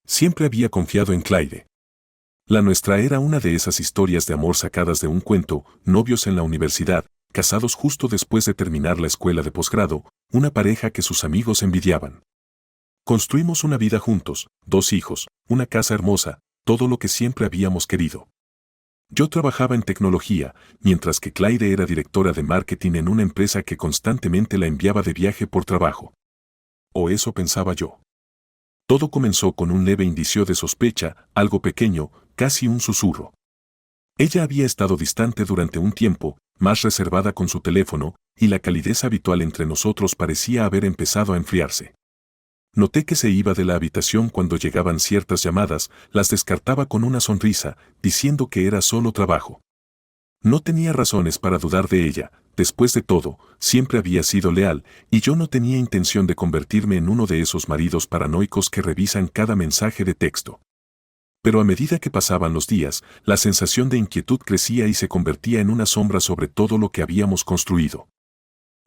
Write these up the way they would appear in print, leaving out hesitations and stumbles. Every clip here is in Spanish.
Siempre había confiado en Claire. La nuestra era una de esas historias de amor sacadas de un cuento, novios en la universidad, casados justo después de terminar la escuela de posgrado, una pareja que sus amigos envidiaban. Construimos una vida juntos, 2 hijos, una casa hermosa, todo lo que siempre habíamos querido. Yo trabajaba en tecnología, mientras que Claire era directora de marketing en una empresa que constantemente la enviaba de viaje por trabajo. O eso pensaba yo. Todo comenzó con un leve indicio de sospecha, algo pequeño, casi un susurro. Ella había estado distante durante un tiempo, más reservada con su teléfono, y la calidez habitual entre nosotros parecía haber empezado a enfriarse. Noté que se iba de la habitación cuando llegaban ciertas llamadas, las descartaba con una sonrisa, diciendo que era solo trabajo. No tenía razones para dudar de ella, después de todo, siempre había sido leal, y yo no tenía intención de convertirme en uno de esos maridos paranoicos que revisan cada mensaje de texto. Pero a medida que pasaban los días, la sensación de inquietud crecía y se convertía en una sombra sobre todo lo que habíamos construido.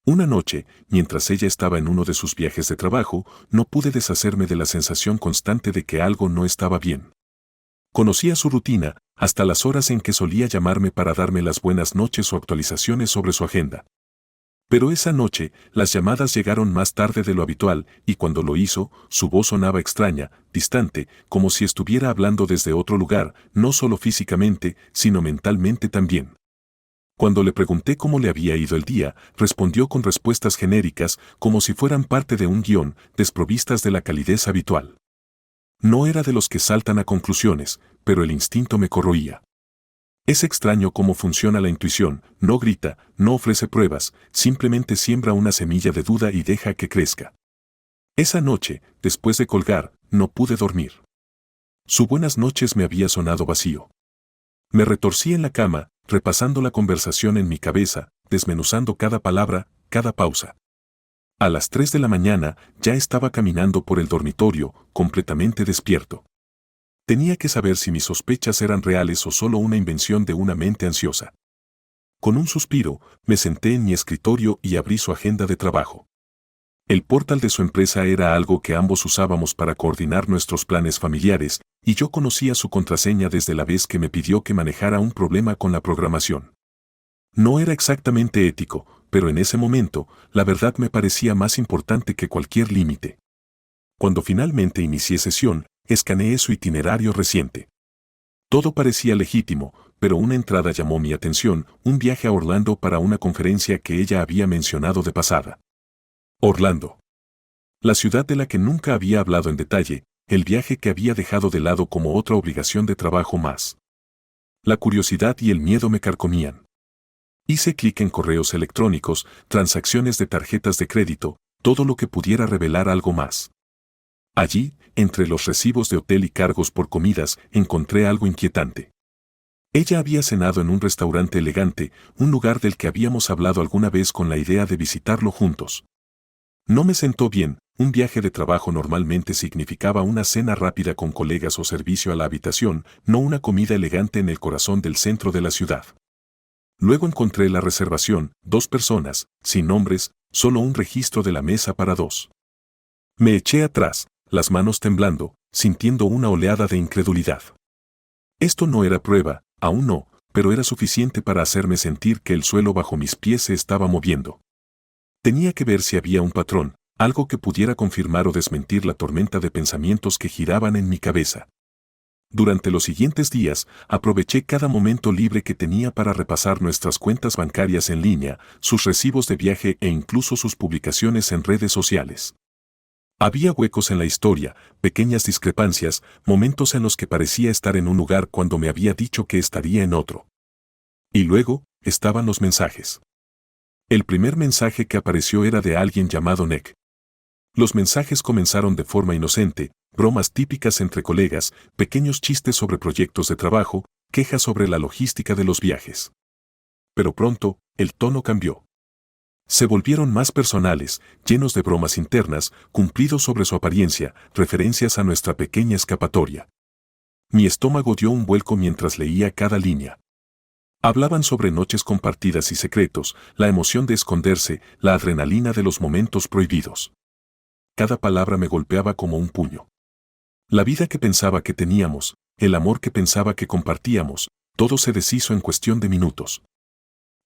Una noche, mientras ella estaba en uno de sus viajes de trabajo, no pude deshacerme de la sensación constante de que algo no estaba bien. Conocía su rutina, hasta las horas en que solía llamarme para darme las buenas noches o actualizaciones sobre su agenda. Pero esa noche, las llamadas llegaron más tarde de lo habitual, y cuando lo hizo, su voz sonaba extraña, distante, como si estuviera hablando desde otro lugar, no solo físicamente, sino mentalmente también. Cuando le pregunté cómo le había ido el día, respondió con respuestas genéricas, como si fueran parte de un guión, desprovistas de la calidez habitual. No era de los que saltan a conclusiones, pero el instinto me corroía. Es extraño cómo funciona la intuición, no grita, no ofrece pruebas, simplemente siembra una semilla de duda y deja que crezca. Esa noche, después de colgar, no pude dormir. Su buenas noches me había sonado vacío. Me retorcí en la cama, repasando la conversación en mi cabeza, desmenuzando cada palabra, cada pausa. A las 3 de la mañana ya estaba caminando por el dormitorio, completamente despierto. Tenía que saber si mis sospechas eran reales o solo una invención de una mente ansiosa. Con un suspiro, me senté en mi escritorio y abrí su agenda de trabajo. El portal de su empresa era algo que ambos usábamos para coordinar nuestros planes familiares, y yo conocía su contraseña desde la vez que me pidió que manejara un problema con la programación. No era exactamente ético, pero en ese momento, la verdad me parecía más importante que cualquier límite. Cuando finalmente inicié sesión, escaneé su itinerario reciente. Todo parecía legítimo, pero una entrada llamó mi atención, un viaje a Orlando para una conferencia que ella había mencionado de pasada. Orlando. La ciudad de la que nunca había hablado en detalle, el viaje que había dejado de lado como otra obligación de trabajo más. La curiosidad y el miedo me carcomían. Hice clic en correos electrónicos, transacciones de tarjetas de crédito, todo lo que pudiera revelar algo más. Allí, entre los recibos de hotel y cargos por comidas, encontré algo inquietante. Ella había cenado en un restaurante elegante, un lugar del que habíamos hablado alguna vez con la idea de visitarlo juntos. No me sentó bien, un viaje de trabajo normalmente significaba una cena rápida con colegas o servicio a la habitación, no una comida elegante en el corazón del centro de la ciudad. Luego encontré la reservación, 2 personas, sin nombres, solo un registro de la mesa para 2. Me eché atrás, las manos temblando, sintiendo una oleada de incredulidad. Esto no era prueba, aún no, pero era suficiente para hacerme sentir que el suelo bajo mis pies se estaba moviendo. Tenía que ver si había un patrón, algo que pudiera confirmar o desmentir la tormenta de pensamientos que giraban en mi cabeza. Durante los siguientes días, aproveché cada momento libre que tenía para repasar nuestras cuentas bancarias en línea, sus recibos de viaje e incluso sus publicaciones en redes sociales. Había huecos en la historia, pequeñas discrepancias, momentos en los que parecía estar en un lugar cuando me había dicho que estaría en otro. Y luego, estaban los mensajes. El primer mensaje que apareció era de alguien llamado Nick. Los mensajes comenzaron de forma inocente, bromas típicas entre colegas, pequeños chistes sobre proyectos de trabajo, quejas sobre la logística de los viajes. Pero pronto, el tono cambió. Se volvieron más personales, llenos de bromas internas, cumplidos sobre su apariencia, referencias a nuestra pequeña escapatoria. Mi estómago dio un vuelco mientras leía cada línea. Hablaban sobre noches compartidas y secretos, la emoción de esconderse, la adrenalina de los momentos prohibidos. Cada palabra me golpeaba como un puño. La vida que pensaba que teníamos, el amor que pensaba que compartíamos, todo se deshizo en cuestión de minutos.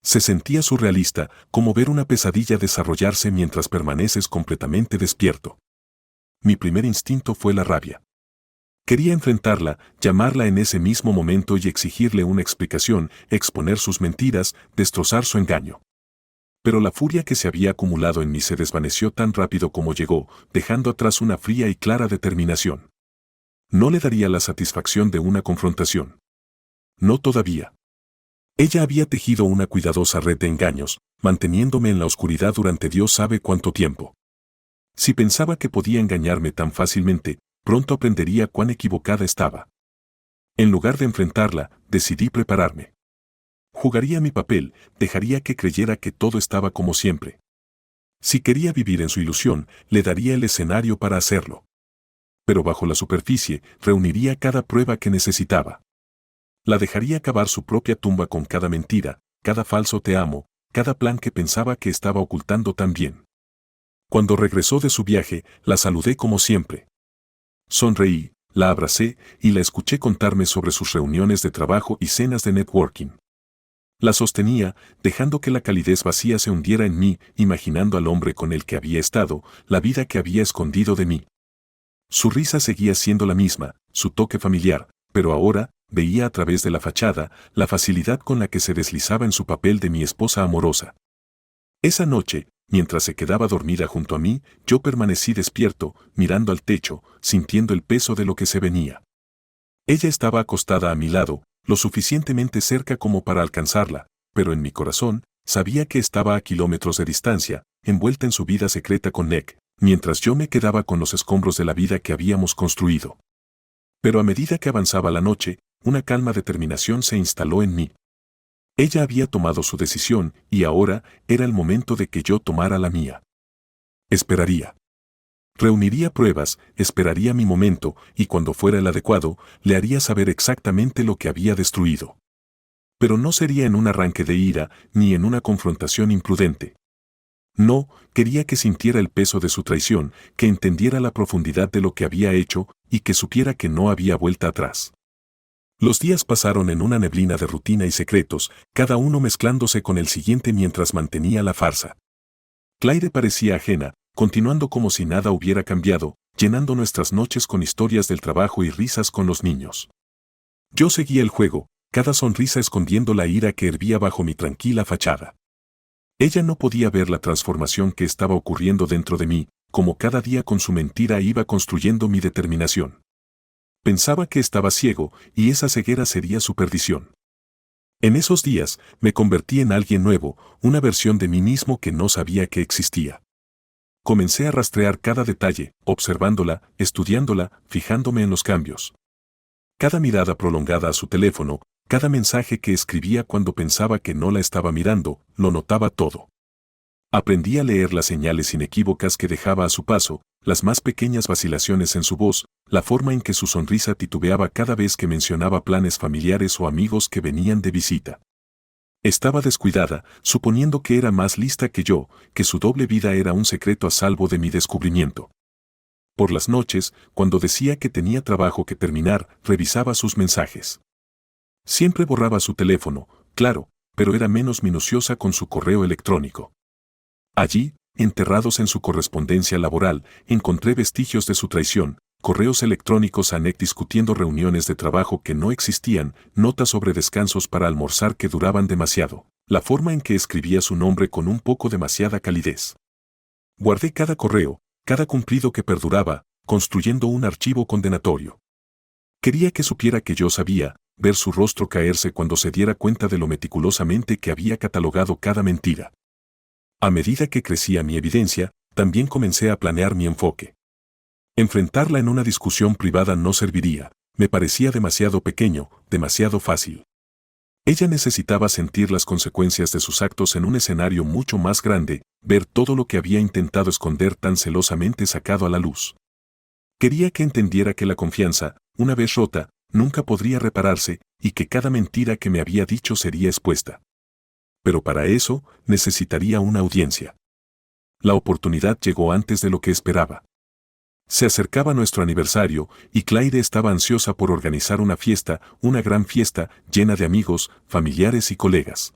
Se sentía surrealista, como ver una pesadilla desarrollarse mientras permaneces completamente despierto. Mi primer instinto fue la rabia. Quería enfrentarla, llamarla en ese mismo momento y exigirle una explicación, exponer sus mentiras, destrozar su engaño. Pero la furia que se había acumulado en mí se desvaneció tan rápido como llegó, dejando atrás una fría y clara determinación. No le daría la satisfacción de una confrontación. No todavía. Ella había tejido una cuidadosa red de engaños, manteniéndome en la oscuridad durante Dios sabe cuánto tiempo. Si pensaba que podía engañarme tan fácilmente, pronto aprendería cuán equivocada estaba. En lugar de enfrentarla, decidí prepararme. Jugaría mi papel, dejaría que creyera que todo estaba como siempre. Si quería vivir en su ilusión, le daría el escenario para hacerlo. Pero bajo la superficie, reuniría cada prueba que necesitaba. La dejaría cavar su propia tumba con cada mentira, cada falso te amo, cada plan que pensaba que estaba ocultando tan bien. Cuando regresó de su viaje, la saludé como siempre. Sonreí, la abracé y la escuché contarme sobre sus reuniones de trabajo y cenas de networking. La sostenía, dejando que la calidez vacía se hundiera en mí, imaginando al hombre con el que había estado, la vida que había escondido de mí. Su risa seguía siendo la misma, su toque familiar, pero ahora, veía a través de la fachada, la facilidad con la que se deslizaba en su papel de mi esposa amorosa. Esa noche, mientras se quedaba dormida junto a mí, yo permanecí despierto, mirando al techo, sintiendo el peso de lo que se venía. Ella estaba acostada a mi lado, lo suficientemente cerca como para alcanzarla, pero en mi corazón, sabía que estaba a kilómetros de distancia, envuelta en su vida secreta con Nick, mientras yo me quedaba con los escombros de la vida que habíamos construido. Pero a medida que avanzaba la noche, una calma determinación se instaló en mí. Ella había tomado su decisión y ahora era el momento de que yo tomara la mía. Esperaría. Reuniría pruebas, esperaría mi momento y cuando fuera el adecuado, le haría saber exactamente lo que había destruido. Pero no sería en un arranque de ira ni en una confrontación imprudente. No, quería que sintiera el peso de su traición, que entendiera la profundidad de lo que había hecho y que supiera que no había vuelta atrás. Los días pasaron en una neblina de rutina y secretos, cada uno mezclándose con el siguiente mientras mantenía la farsa. Claire parecía ajena, continuando como si nada hubiera cambiado, llenando nuestras noches con historias del trabajo y risas con los niños. Yo seguía el juego, cada sonrisa escondiendo la ira que hervía bajo mi tranquila fachada. Ella no podía ver la transformación que estaba ocurriendo dentro de mí, como cada día con su mentira iba construyendo mi determinación. Pensaba que estaba ciego, y esa ceguera sería su perdición. En esos días, me convertí en alguien nuevo, una versión de mí mismo que no sabía que existía. Comencé a rastrear cada detalle, observándola, estudiándola, fijándome en los cambios. Cada mirada prolongada a su teléfono, cada mensaje que escribía cuando pensaba que no la estaba mirando, lo notaba todo. Aprendí a leer las señales inequívocas que dejaba a su paso, las más pequeñas vacilaciones en su voz, la forma en que su sonrisa titubeaba cada vez que mencionaba planes familiares o amigos que venían de visita. Estaba descuidada, suponiendo que era más lista que yo, que su doble vida era un secreto a salvo de mi descubrimiento. Por las noches, cuando decía que tenía trabajo que terminar, revisaba sus mensajes. Siempre borraba su teléfono, claro, pero era menos minuciosa con su correo electrónico. Allí, enterrados en su correspondencia laboral, encontré vestigios de su traición, correos electrónicos a Nick discutiendo reuniones de trabajo que no existían, notas sobre descansos para almorzar que duraban demasiado, la forma en que escribía su nombre con un poco demasiada calidez. Guardé cada correo, cada cumplido que perduraba, construyendo un archivo condenatorio. Quería que supiera que yo sabía, ver su rostro caerse cuando se diera cuenta de lo meticulosamente que había catalogado cada mentira. A medida que crecía mi evidencia, también comencé a planear mi enfoque. Enfrentarla en una discusión privada no serviría, me parecía demasiado pequeño, demasiado fácil. Ella necesitaba sentir las consecuencias de sus actos en un escenario mucho más grande, ver todo lo que había intentado esconder tan celosamente sacado a la luz. Quería que entendiera que la confianza, una vez rota, nunca podría repararse, y que cada mentira que me había dicho sería expuesta. Pero para eso, necesitaría una audiencia. La oportunidad llegó antes de lo que esperaba. Se acercaba nuestro aniversario y Claire estaba ansiosa por organizar una fiesta, una gran fiesta, llena de amigos, familiares y colegas.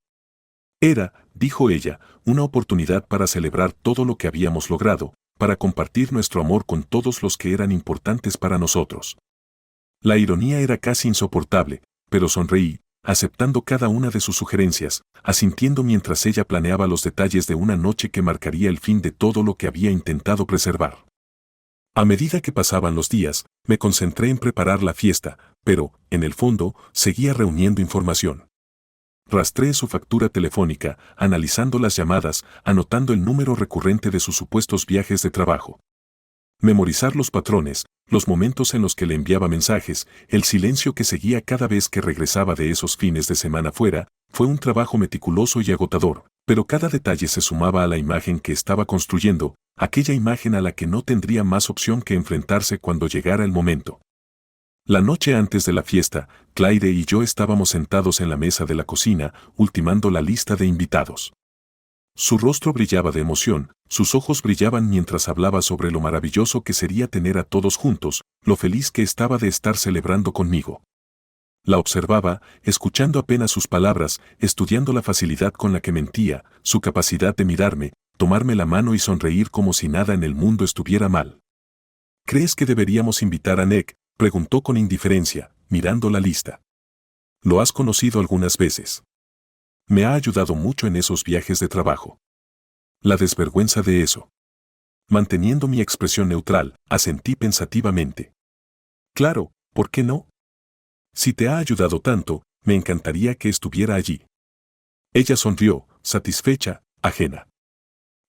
Era, dijo ella, una oportunidad para celebrar todo lo que habíamos logrado, para compartir nuestro amor con todos los que eran importantes para nosotros. La ironía era casi insoportable, pero sonreí, aceptando cada una de sus sugerencias, asintiendo mientras ella planeaba los detalles de una noche que marcaría el fin de todo lo que había intentado preservar. A medida que pasaban los días, me concentré en preparar la fiesta, pero, en el fondo, seguía reuniendo información. Rastreé su factura telefónica, analizando las llamadas, anotando el número recurrente de sus supuestos viajes de trabajo. Memorizar los patrones, los momentos en los que le enviaba mensajes, el silencio que seguía cada vez que regresaba de esos fines de semana fuera, fue un trabajo meticuloso y agotador, pero cada detalle se sumaba a la imagen que estaba construyendo, aquella imagen a la que no tendría más opción que enfrentarse cuando llegara el momento. La noche antes de la fiesta, Claire y yo estábamos sentados en la mesa de la cocina, ultimando la lista de invitados. Su rostro brillaba de emoción, sus ojos brillaban mientras hablaba sobre lo maravilloso que sería tener a todos juntos, lo feliz que estaba de estar celebrando conmigo. La observaba, escuchando apenas sus palabras, estudiando la facilidad con la que mentía, su capacidad de mirarme, tomarme la mano y sonreír como si nada en el mundo estuviera mal. ¿Crees que deberíamos invitar a Nick?, preguntó con indiferencia, mirando la lista. Lo has conocido algunas veces. Me ha ayudado mucho en esos viajes de trabajo. La desvergüenza de eso. Manteniendo mi expresión neutral, asentí pensativamente. Claro, ¿por qué no? Si te ha ayudado tanto, me encantaría que estuviera allí. Ella sonrió, satisfecha, ajena.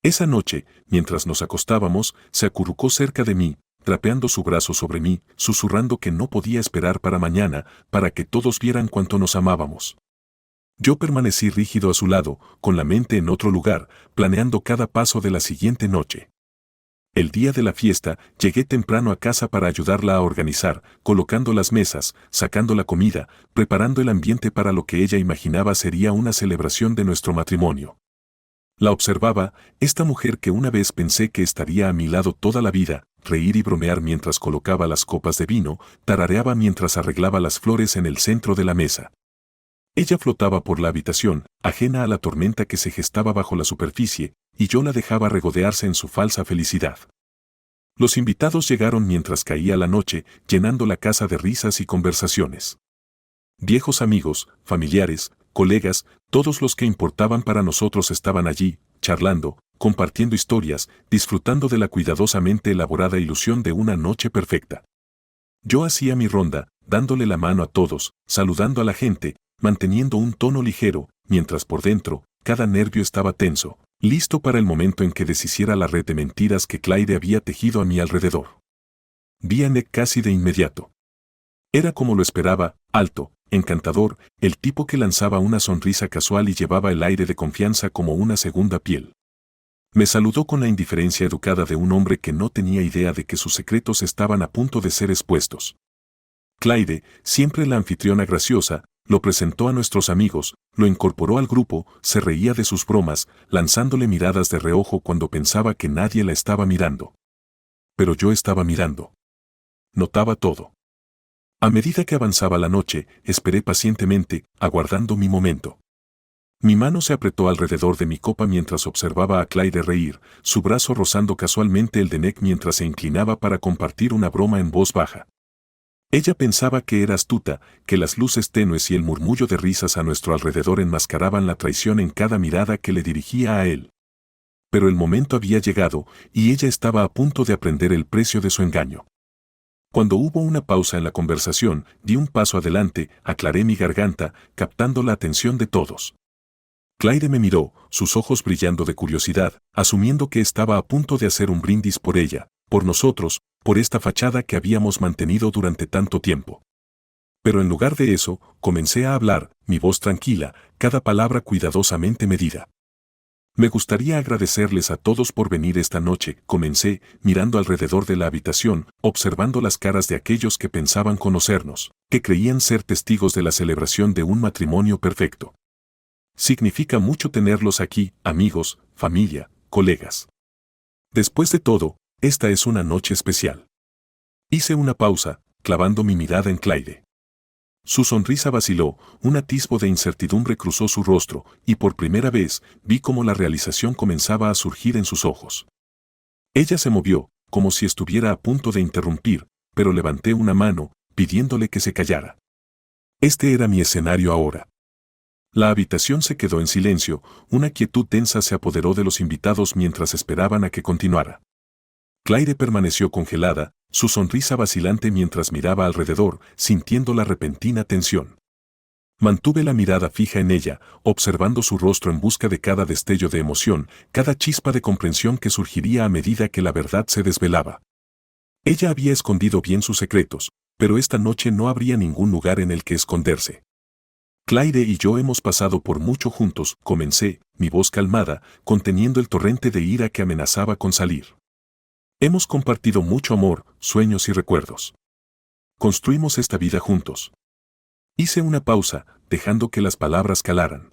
Esa noche, mientras nos acostábamos, se acurrucó cerca de mí, trapeando su brazo sobre mí, susurrando que no podía esperar para mañana, para que todos vieran cuánto nos amábamos. Yo permanecí rígido a su lado, con la mente en otro lugar, planeando cada paso de la siguiente noche. El día de la fiesta, llegué temprano a casa para ayudarla a organizar, colocando las mesas, sacando la comida, preparando el ambiente para lo que ella imaginaba sería una celebración de nuestro matrimonio. La observaba, esta mujer que una vez pensé que estaría a mi lado toda la vida, reír y bromear mientras colocaba las copas de vino, tarareaba mientras arreglaba las flores en el centro de la mesa. Ella flotaba por la habitación, ajena a la tormenta que se gestaba bajo la superficie, y yo la dejaba regodearse en su falsa felicidad. Los invitados llegaron mientras caía la noche, llenando la casa de risas y conversaciones. Viejos amigos, familiares, colegas, todos los que importaban para nosotros estaban allí, charlando, compartiendo historias, disfrutando de la cuidadosamente elaborada ilusión de una noche perfecta. Yo hacía mi ronda, dándole la mano a todos, saludando a la gente, manteniendo un tono ligero, mientras por dentro, cada nervio estaba tenso, listo para el momento en que deshiciera la red de mentiras que Claire había tejido a mi alrededor. Vi a Nick casi de inmediato. Era como lo esperaba, alto, encantador, el tipo que lanzaba una sonrisa casual y llevaba el aire de confianza como una segunda piel. Me saludó con la indiferencia educada de un hombre que no tenía idea de que sus secretos estaban a punto de ser expuestos. Claire, siempre la anfitriona graciosa, lo presentó a nuestros amigos, lo incorporó al grupo, se reía de sus bromas, lanzándole miradas de reojo cuando pensaba que nadie la estaba mirando. Pero yo estaba mirando. Notaba todo. A medida que avanzaba la noche, esperé pacientemente, aguardando mi momento. Mi mano se apretó alrededor de mi copa mientras observaba a Claire reír, su brazo rozando casualmente el de Nick mientras se inclinaba para compartir una broma en voz baja. Ella pensaba que era astuta, que las luces tenues y el murmullo de risas a nuestro alrededor enmascaraban la traición en cada mirada que le dirigía a él. Pero el momento había llegado, y ella estaba a punto de aprender el precio de su engaño. Cuando hubo una pausa en la conversación, di un paso adelante, aclaré mi garganta, captando la atención de todos. Claire me miró, sus ojos brillando de curiosidad, asumiendo que estaba a punto de hacer un brindis por ella, por nosotros, por esta fachada que habíamos mantenido durante tanto tiempo. Pero en lugar de eso, comencé a hablar, mi voz tranquila, cada palabra cuidadosamente medida. Me gustaría agradecerles a todos por venir esta noche, comencé, mirando alrededor de la habitación, observando las caras de aquellos que pensaban conocernos, que creían ser testigos de la celebración de un matrimonio perfecto. Significa mucho tenerlos aquí, amigos, familia, colegas. Después de todo, esta es una noche especial. Hice una pausa, clavando mi mirada en Claire. Su sonrisa vaciló, un atisbo de incertidumbre cruzó su rostro, y por primera vez vi cómo la realización comenzaba a surgir en sus ojos. Ella se movió, como si estuviera a punto de interrumpir, pero levanté una mano, pidiéndole que se callara. Este era mi escenario ahora. La habitación se quedó en silencio, una quietud densa se apoderó de los invitados mientras esperaban a que continuara. Claire permaneció congelada, su sonrisa vacilante mientras miraba alrededor, sintiendo la repentina tensión. Mantuve la mirada fija en ella, observando su rostro en busca de cada destello de emoción, cada chispa de comprensión que surgiría a medida que la verdad se desvelaba. Ella había escondido bien sus secretos, pero esta noche no habría ningún lugar en el que esconderse. Claire y yo hemos pasado por mucho juntos, comencé, mi voz calmada, conteniendo el torrente de ira que amenazaba con salir. Hemos compartido mucho amor, sueños y recuerdos. Construimos esta vida juntos. Hice una pausa, dejando que las palabras calaran.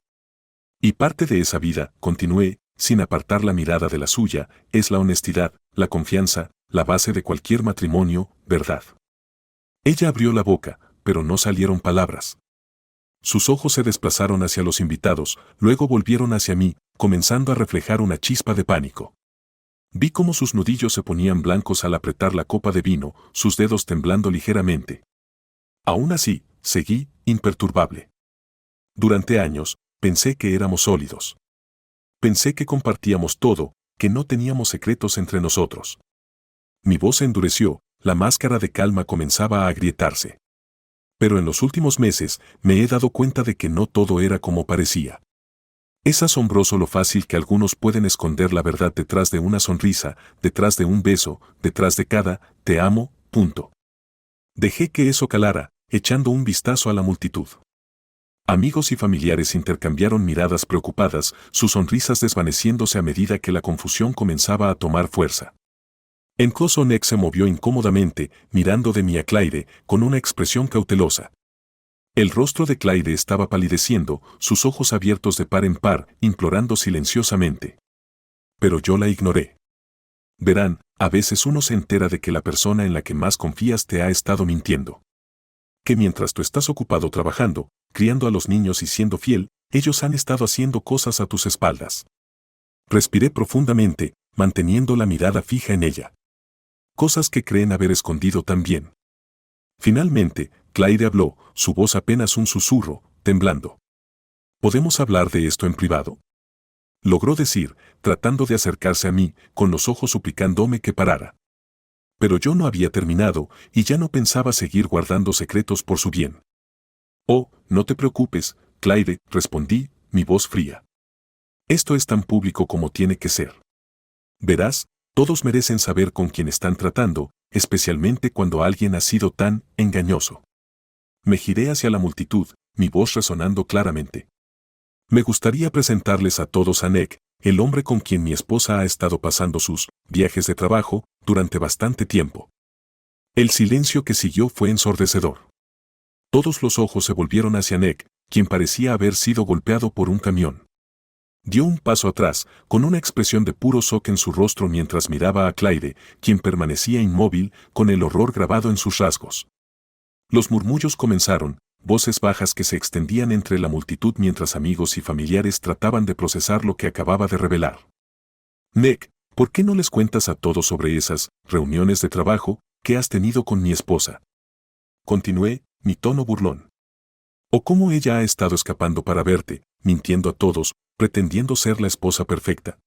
Y parte de esa vida, continué, sin apartar la mirada de la suya, es la honestidad, la confianza, la base de cualquier matrimonio, ¿verdad? Ella abrió la boca, pero no salieron palabras. Sus ojos se desplazaron hacia los invitados, luego volvieron hacia mí, comenzando a reflejar una chispa de pánico. Vi cómo sus nudillos se ponían blancos al apretar la copa de vino, sus dedos temblando ligeramente. Aún así, seguí, imperturbable. Durante años, pensé que éramos sólidos. Pensé que compartíamos todo, que no teníamos secretos entre nosotros. Mi voz se endureció, la máscara de calma comenzaba a agrietarse. Pero en los últimos meses, me he dado cuenta de que no todo era como parecía. Es asombroso lo fácil que algunos pueden esconder la verdad detrás de una sonrisa, detrás de un beso, detrás de cada «te amo», punto. Dejé que eso calara, echando un vistazo a la multitud. Amigos y familiares intercambiaron miradas preocupadas, sus sonrisas desvaneciéndose a medida que la confusión comenzaba a tomar fuerza. Incluso Nick se movió incómodamente, mirando de mí a Claire, con una expresión cautelosa. El rostro de Claire estaba palideciendo, sus ojos abiertos de par en par, implorando silenciosamente. Pero yo la ignoré. Verán, a veces uno se entera de que la persona en la que más confías te ha estado mintiendo. Que mientras tú estás ocupado trabajando, criando a los niños y siendo fiel, ellos han estado haciendo cosas a tus espaldas. Respiré profundamente, manteniendo la mirada fija en ella. Cosas que creen haber escondido también. Finalmente, Claire habló, su voz apenas un susurro, temblando. ¿Podemos hablar de esto en privado?, logró decir, tratando de acercarse a mí, con los ojos suplicándome que parara. Pero yo no había terminado, y ya no pensaba seguir guardando secretos por su bien. Oh, no te preocupes, Claire, respondí, mi voz fría. Esto es tan público como tiene que ser. Verás, todos merecen saber con quién están tratando, especialmente cuando alguien ha sido tan engañoso. Me giré hacia la multitud, mi voz resonando claramente. Me gustaría presentarles a todos a Nick, el hombre con quien mi esposa ha estado pasando sus viajes de trabajo durante bastante tiempo. El silencio que siguió fue ensordecedor. Todos los ojos se volvieron hacia Nick, quien parecía haber sido golpeado por un camión. Dio un paso atrás, con una expresión de puro shock en su rostro mientras miraba a Claire, quien permanecía inmóvil, con el horror grabado en sus rasgos. Los murmullos comenzaron, voces bajas que se extendían entre la multitud mientras amigos y familiares trataban de procesar lo que acababa de revelar. Nick, ¿por qué no les cuentas a todos sobre esas reuniones de trabajo que has tenido con mi esposa? Continué, mi tono burlón. O cómo ella ha estado escapando para verte, mintiendo a todos, pretendiendo ser la esposa perfecta.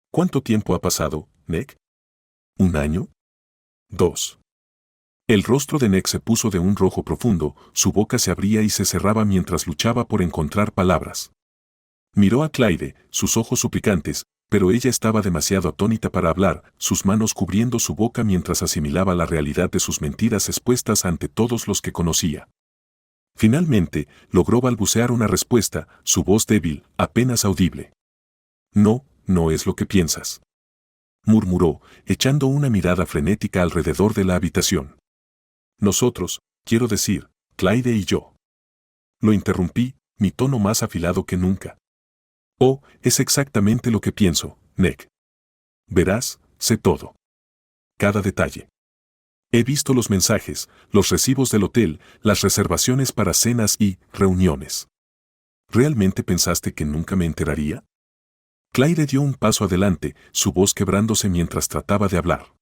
¿Cuánto tiempo ha pasado, Nick? ¿1 año? 2. El rostro de Nick se puso de un rojo profundo, su boca se abría y se cerraba mientras luchaba por encontrar palabras. Miró a Claire, sus ojos suplicantes, pero ella estaba demasiado atónita para hablar, sus manos cubriendo su boca mientras asimilaba la realidad de sus mentiras expuestas ante todos los que conocía. Finalmente, logró balbucear una respuesta, su voz débil, apenas audible. No, no es lo que piensas, murmuró, echando una mirada frenética alrededor de la habitación. Nosotros, quiero decir, Claire y yo. Lo interrumpí, mi tono más afilado que nunca. Oh, es exactamente lo que pienso, Nick. Verás, sé todo. Cada detalle. He visto los mensajes, los recibos del hotel, las reservaciones para cenas y reuniones. ¿Realmente pensaste que nunca me enteraría? Claire dio un paso adelante, su voz quebrándose mientras trataba de hablar.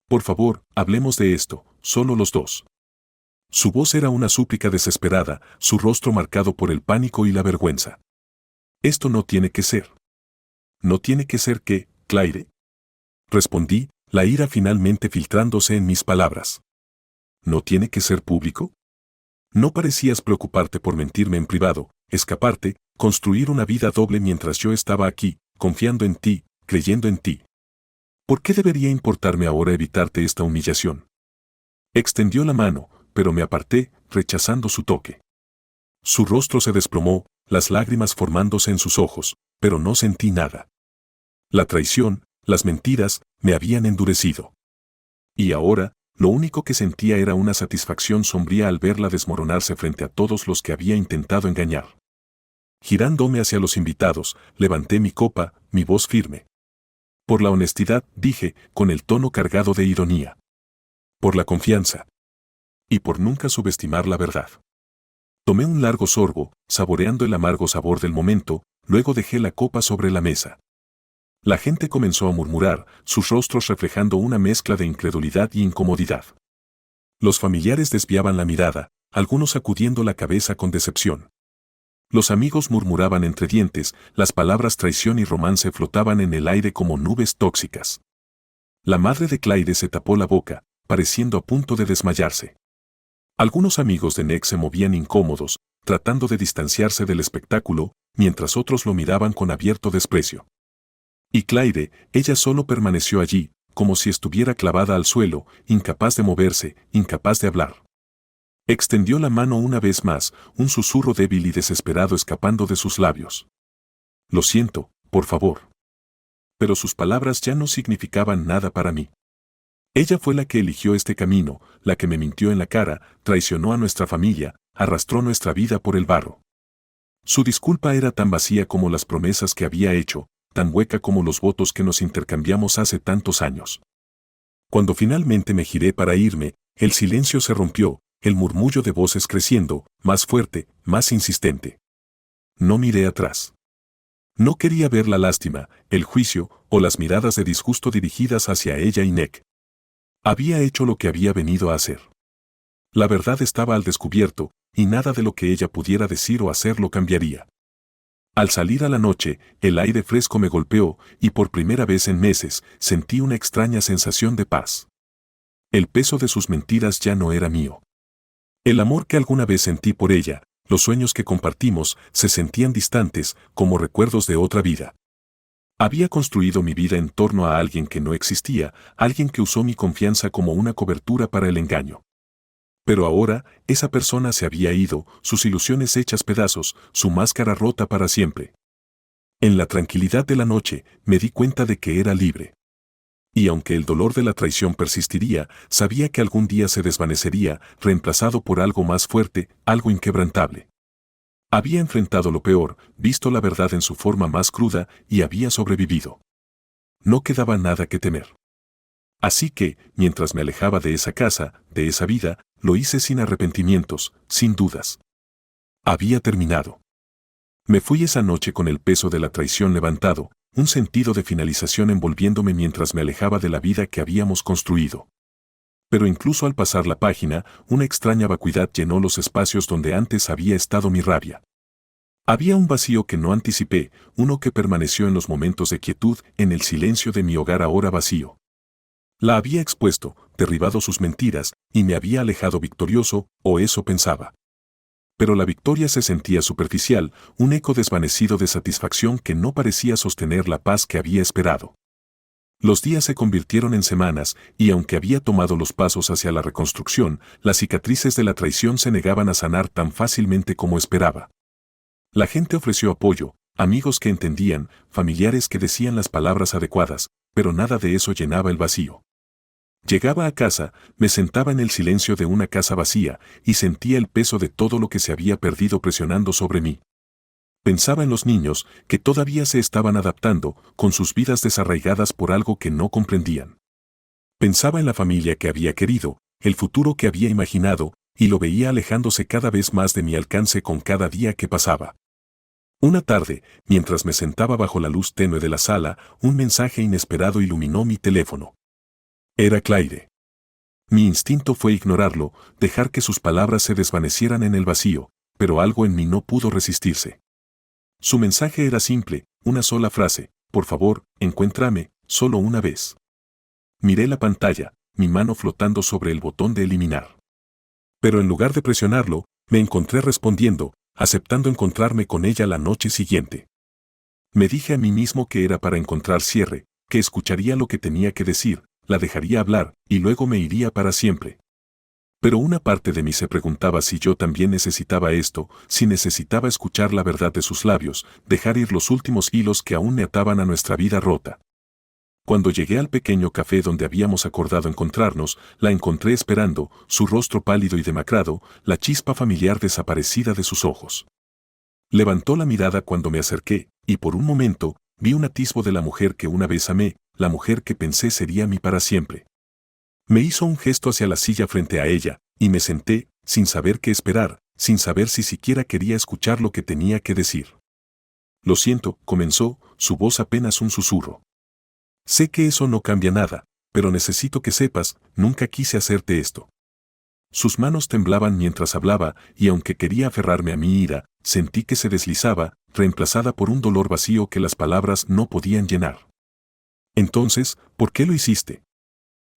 Por favor, hablemos de esto, solo los dos. Su voz era una súplica desesperada, su rostro marcado por el pánico y la vergüenza. Esto no tiene que ser. ¿No tiene que ser qué, Claire? Respondí, la ira finalmente filtrándose en mis palabras. ¿No tiene que ser público? No parecías preocuparte por mentirme en privado, escaparte, construir una vida doble mientras yo estaba aquí, confiando en ti, creyendo en ti. ¿Por qué debería importarme ahora evitarte esta humillación? Extendió la mano, pero me aparté, rechazando su toque. Su rostro se desplomó, las lágrimas formándose en sus ojos, pero no sentí nada. La traición, las mentiras, me habían endurecido. Y ahora, lo único que sentía era una satisfacción sombría al verla desmoronarse frente a todos los que había intentado engañar. Girándome hacia los invitados, levanté mi copa, mi voz firme. Por la honestidad, dije, con el tono cargado de ironía. Por la confianza. Y por nunca subestimar la verdad. Tomé un largo sorbo, saboreando el amargo sabor del momento, luego dejé la copa sobre la mesa. La gente comenzó a murmurar, sus rostros reflejando una mezcla de incredulidad y incomodidad. Los familiares desviaban la mirada, algunos sacudiendo la cabeza con decepción. Los amigos murmuraban entre dientes, las palabras traición y romance flotaban en el aire como nubes tóxicas. La madre de Claire se tapó la boca, pareciendo a punto de desmayarse. Algunos amigos de Nick se movían incómodos, tratando de distanciarse del espectáculo, mientras otros lo miraban con abierto desprecio. Y Claire, ella solo permaneció allí, como si estuviera clavada al suelo, incapaz de moverse, incapaz de hablar. Extendió la mano una vez más, un susurro débil y desesperado escapando de sus labios. Lo siento, por favor. Pero sus palabras ya no significaban nada para mí. Ella fue la que eligió este camino, la que me mintió en la cara, traicionó a nuestra familia, arrastró nuestra vida por el barro. Su disculpa era tan vacía como las promesas que había hecho, tan hueca como los votos que nos intercambiamos hace tantos años. Cuando finalmente me giré para irme, el silencio se rompió, el murmullo de voces creciendo, más fuerte, más insistente. No miré atrás. No quería ver la lástima, el juicio o las miradas de disgusto dirigidas hacia ella y Nick. Había hecho lo que había venido a hacer. La verdad estaba al descubierto, y nada de lo que ella pudiera decir o hacer lo cambiaría. Al salir a la noche, el aire fresco me golpeó, y por primera vez en meses, sentí una extraña sensación de paz. El peso de sus mentiras ya no era mío. El amor que alguna vez sentí por ella, los sueños que compartimos, se sentían distantes, como recuerdos de otra vida. Había construido mi vida en torno a alguien que no existía, alguien que usó mi confianza como una cobertura para el engaño. Pero ahora, esa persona se había ido, sus ilusiones hechas pedazos, su máscara rota para siempre. En la tranquilidad de la noche, me di cuenta de que era libre. Y aunque el dolor de la traición persistiría, sabía que algún día se desvanecería, reemplazado por algo más fuerte, algo inquebrantable. Había enfrentado lo peor, visto la verdad en su forma más cruda, y había sobrevivido. No quedaba nada que temer. Así que, mientras me alejaba de esa casa, de esa vida, lo hice sin arrepentimientos, sin dudas. Había terminado. Me fui esa noche con el peso de la traición levantado, un sentido de finalización envolviéndome mientras me alejaba de la vida que habíamos construido. Pero incluso al pasar la página, una extraña vacuidad llenó los espacios donde antes había estado mi rabia. Había un vacío que no anticipé, uno que permaneció en los momentos de quietud, en el silencio de mi hogar ahora vacío. La había expuesto, derribado sus mentiras, y me había alejado victorioso, o eso pensaba. Pero la victoria se sentía superficial, un eco desvanecido de satisfacción que no parecía sostener la paz que había esperado. Los días se convirtieron en semanas, y aunque había tomado los pasos hacia la reconstrucción, las cicatrices de la traición se negaban a sanar tan fácilmente como esperaba. La gente ofreció apoyo, amigos que entendían, familiares que decían las palabras adecuadas, pero nada de eso llenaba el vacío. Llegaba a casa, me sentaba en el silencio de una casa vacía, y sentía el peso de todo lo que se había perdido presionando sobre mí. Pensaba en los niños, que todavía se estaban adaptando, con sus vidas desarraigadas por algo que no comprendían. Pensaba en la familia que había querido, el futuro que había imaginado, y lo veía alejándose cada vez más de mi alcance con cada día que pasaba. Una tarde, mientras me sentaba bajo la luz tenue de la sala, un mensaje inesperado iluminó mi teléfono. Era Claire. Mi instinto fue ignorarlo, dejar que sus palabras se desvanecieran en el vacío, pero algo en mí no pudo resistirse. Su mensaje era simple, una sola frase: por favor, encuéntrame, solo una vez. Miré la pantalla, mi mano flotando sobre el botón de eliminar. Pero en lugar de presionarlo, me encontré respondiendo, aceptando encontrarme con ella la noche siguiente. Me dije a mí mismo que era para encontrar cierre, que escucharía lo que tenía que decir, la dejaría hablar, y luego me iría para siempre. Pero una parte de mí se preguntaba si yo también necesitaba esto, si necesitaba escuchar la verdad de sus labios, dejar ir los últimos hilos que aún me ataban a nuestra vida rota. Cuando llegué al pequeño café donde habíamos acordado encontrarnos, la encontré esperando, su rostro pálido y demacrado, la chispa familiar desaparecida de sus ojos. Levantó la mirada cuando me acerqué, y por un momento, vi un atisbo de la mujer que una vez amé, la mujer que pensé sería mi para siempre. Me hizo un gesto hacia la silla frente a ella, y me senté, sin saber qué esperar, sin saber si siquiera quería escuchar lo que tenía que decir. Lo siento, comenzó, su voz apenas un susurro. Sé que eso no cambia nada, pero necesito que sepas, nunca quise hacerte esto. Sus manos temblaban mientras hablaba, y aunque quería aferrarme a mi ira, sentí que se deslizaba, reemplazada por un dolor vacío que las palabras no podían llenar. Entonces, ¿por qué lo hiciste?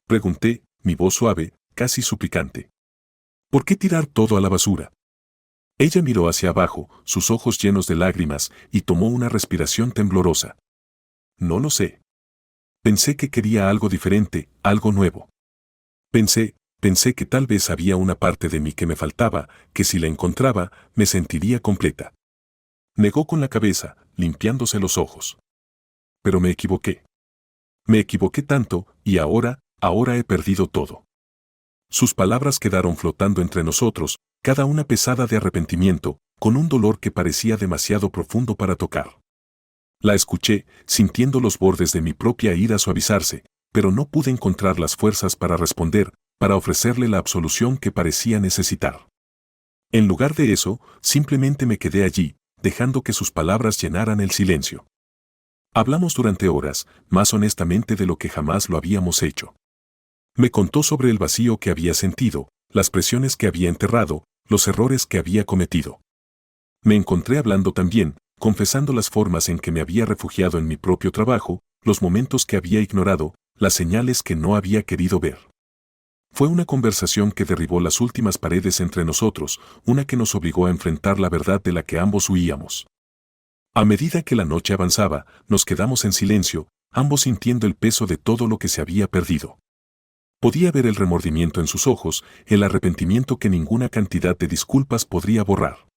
Pregunté, mi voz suave, casi suplicante. ¿Por qué tirar todo a la basura? Ella miró hacia abajo, sus ojos llenos de lágrimas, y tomó una respiración temblorosa. No lo sé. Pensé que quería algo diferente, algo nuevo. Pensé que tal vez había una parte de mí que me faltaba, que si la encontraba, me sentiría completa. Negó con la cabeza, limpiándose los ojos. Pero me equivoqué. Me equivoqué tanto, y ahora he perdido todo. Sus palabras quedaron flotando entre nosotros, cada una pesada de arrepentimiento, con un dolor que parecía demasiado profundo para tocar. La escuché, sintiendo los bordes de mi propia ira suavizarse, pero no pude encontrar las fuerzas para responder, para ofrecerle la absolución que parecía necesitar. En lugar de eso, simplemente me quedé allí, dejando que sus palabras llenaran el silencio. Hablamos durante horas, más honestamente de lo que jamás lo habíamos hecho. Me contó sobre el vacío que había sentido, las presiones que había enterrado, los errores que había cometido. Me encontré hablando también, confesando las formas en que me había refugiado en mi propio trabajo, los momentos que había ignorado, las señales que no había querido ver. Fue una conversación que derribó las últimas paredes entre nosotros, una que nos obligó a enfrentar la verdad de la que ambos huíamos. A medida que la noche avanzaba, nos quedamos en silencio, ambos sintiendo el peso de todo lo que se había perdido. Podía ver el remordimiento en sus ojos, el arrepentimiento que ninguna cantidad de disculpas podría borrar.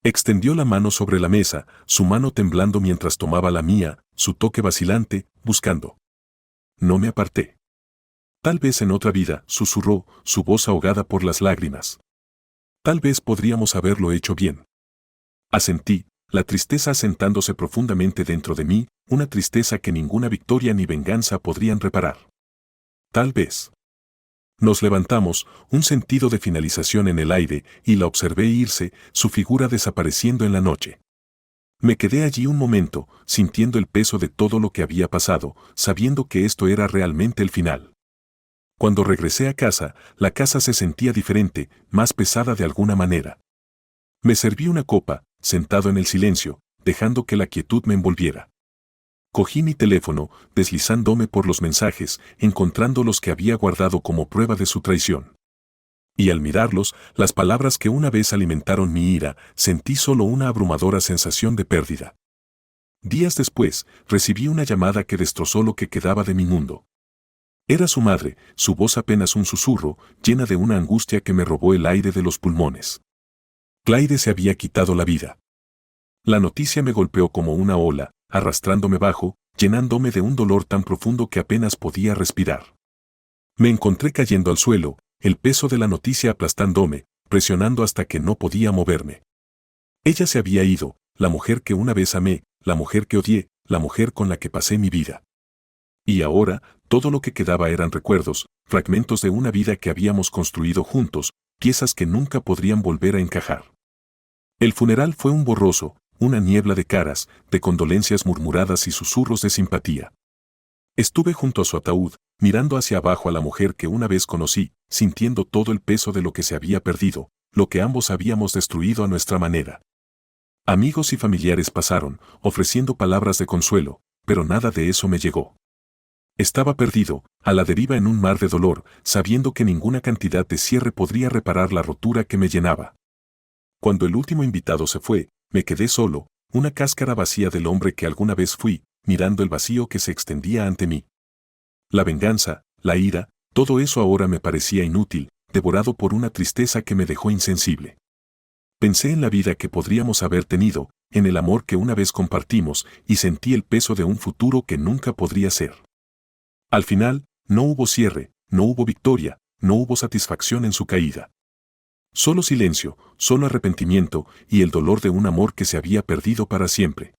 Extendió la mano sobre la mesa, su mano temblando mientras tomaba la mía, su toque vacilante, buscando. No me aparté. Tal vez en otra vida, susurró, su voz ahogada por las lágrimas. Tal vez podríamos haberlo hecho bien. Asentí, la tristeza asentándose profundamente dentro de mí, una tristeza que ninguna victoria ni venganza podrían reparar. Tal vez. Nos levantamos, un sentido de finalización en el aire, y la observé irse, su figura desapareciendo en la noche. Me quedé allí un momento, sintiendo el peso de todo lo que había pasado, sabiendo que esto era realmente el final. Cuando regresé a casa, la casa se sentía diferente, más pesada de alguna manera. Me serví una copa, sentado en el silencio, dejando que la quietud me envolviera. Cogí mi teléfono, deslizándome por los mensajes, encontrando los que había guardado como prueba de su traición. Y al mirarlos, las palabras que una vez alimentaron mi ira, sentí solo una abrumadora sensación de pérdida. Días después, recibí una llamada que destrozó lo que quedaba de mi mundo. Era su madre, su voz apenas un susurro, llena de una angustia que me robó el aire de los pulmones. Claire se había quitado la vida. La noticia me golpeó como una ola, arrastrándome bajo, llenándome de un dolor tan profundo que apenas podía respirar. Me encontré cayendo al suelo, el peso de la noticia aplastándome, presionando hasta que no podía moverme. Ella se había ido, la mujer que una vez amé, la mujer que odié, la mujer con la que pasé mi vida. Y ahora, todo lo que quedaba eran recuerdos, fragmentos de una vida que habíamos construido juntos, piezas que nunca podrían volver a encajar. El funeral fue un borroso, una niebla de caras, de condolencias murmuradas y susurros de simpatía. Estuve junto a su ataúd, mirando hacia abajo a la mujer que una vez conocí, sintiendo todo el peso de lo que se había perdido, lo que ambos habíamos destruido a nuestra manera. Amigos y familiares pasaron, ofreciendo palabras de consuelo, pero nada de eso me llegó. Estaba perdido, a la deriva en un mar de dolor, sabiendo que ninguna cantidad de cierre podría reparar la rotura que me llenaba. Cuando el último invitado se fue, me quedé solo, una cáscara vacía del hombre que alguna vez fui, mirando el vacío que se extendía ante mí. La venganza, la ira, todo eso ahora me parecía inútil, devorado por una tristeza que me dejó insensible. Pensé en la vida que podríamos haber tenido, en el amor que una vez compartimos, y sentí el peso de un futuro que nunca podría ser. Al final, no hubo cierre, no hubo victoria, no hubo satisfacción en su caída. Solo silencio, solo arrepentimiento y el dolor de un amor que se había perdido para siempre.